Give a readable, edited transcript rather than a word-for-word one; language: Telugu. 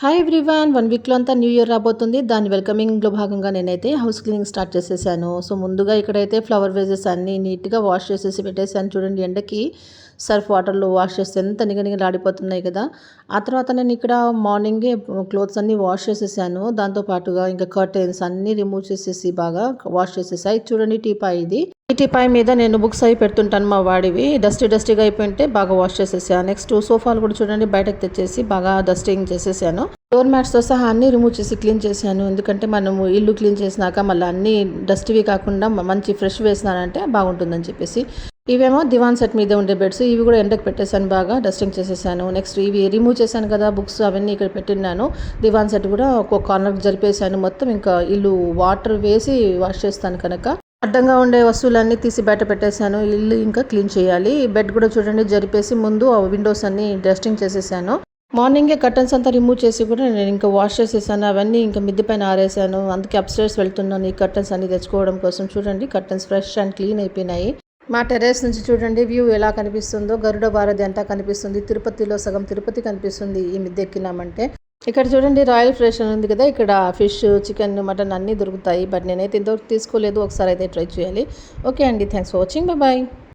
హాయ్ ఎవ్రీవన్ 1 వీక్‌లో అంతా న్యూ ఇయర్ రాబోతుంది. దాని వెల్కమింగ్‌లో భాగంగా నేనైతే హౌస్ క్లీనింగ్ స్టార్ట్ చేసేసాను. సో, ముందుగా ఇక్కడైతే ఫ్లవర్ వేజెస్ అన్నీ నీట్‌గా వాష్ చేసేసి పెట్టేసాను. చూడండి ఎండకి సర్ఫ్ వాటర్‌లో వాష్ చేస్తే ఎంత నిగనిగలాడిపోతున్నాయి కదా! ఆ తర్వాత నేను ఇక్కడ మార్నింగే క్లోత్స్ అన్నీ వాష్ చేసేసాను. దాంతో పాటుగా ఇంకా కర్టెన్స్ అన్నీ రిమూవ్ చేసేసి బాగా వాష్ చేసేసా. ఇది చూడండి టీపాయ్ ఇది. ఈ టీపాయ్ మీద నేను బుక్స్ అవి పెడుతుంటాను మా వాడివి. డస్టీగా అయిపోయింటే బాగా వాష్ చేసేసా. నెక్స్ట్ సోఫాలు కూడా చూడండి బయటకు తెచ్చేసి బాగా డస్టింగ్ చేసేసాను. డోర్ మ్యాట్స్తో సహా అన్నీ రిమూవ్ చేసి క్లీన్ చేశాను. ఎందుకంటే మనము ఇల్లు క్లీన్ చేసినాక మళ్ళీ అన్నీ డస్ట్వి కాకుండా మంచి ఫ్రెష్ వేసినానంటే బాగుంటుందని చెప్పేసి. ఇవేమో దివాన్ సెట్ మీద ఉండే బెడ్స్. ఇవి కూడా ఎండకు పెట్టేశాను, బాగా డస్టింగ్ చేసేసాను. నెక్స్ట్ ఇవి రిమూవ్ చేశాను కదా బుక్స్, అవన్నీ ఇక్కడ పెట్టిన్నాను. దివాన్ సెట్ కూడా ఒక్కొక్క కార్నర్ జరిపేశాను. మొత్తం ఇంకా ఇల్లు వాటర్ వేసి వాష్ చేస్తాను కనుక అడ్డంగా ఉండే వస్తువులన్నీ తీసి బయట పెట్టేశాను. ఇల్లు ఇంకా క్లీన్ చేయాలి. బెడ్ కూడా చూడండి జరిపేసి ముందు ఆ విండోస్ అన్ని డస్టింగ్ చేసేసాను. మార్నింగే కర్టన్స్ అంతా రిమూవ్ చేసి కూడా నేను ఇంకా వాష్ చేసేసాను. అవన్నీ ఇంకా మిద్దె పైన ఆరేసాను. అందుకే అప్స్టైర్స్ వెళ్తున్నాను ఈ కర్టన్స్ అన్ని తెచ్చుకోవడం కోసం. చూడండి కర్టన్స్ ఫ్రెష్ అండ్ క్లీన్ అయిపోయినాయి. మా టెర్రస్ నుంచి చూడండి వ్యూ ఎలా కనిపిస్తుందో. గరుడ భారతి అంతా కనిపిస్తుంది. తిరుపతిలో సగం తిరుపతి కనిపిస్తుంది ఈ మిద్దె ఎక్కినామంటే. ఇక్కడ చూడండి రాయల్ ఫ్రెష్ అని ఉంది కదా, ఇక్కడ ఫిష్, చికెన్, మటన్ అన్నీ దొరుకుతాయి. బట్ నేనైతే ఇంతవరకు తీసుకోలేదు. ఒకసారి అయితే ట్రై చేయాలి. ఓకే అండి, థ్యాంక్స్ ఫర్ వాచింగ్. బాయ్.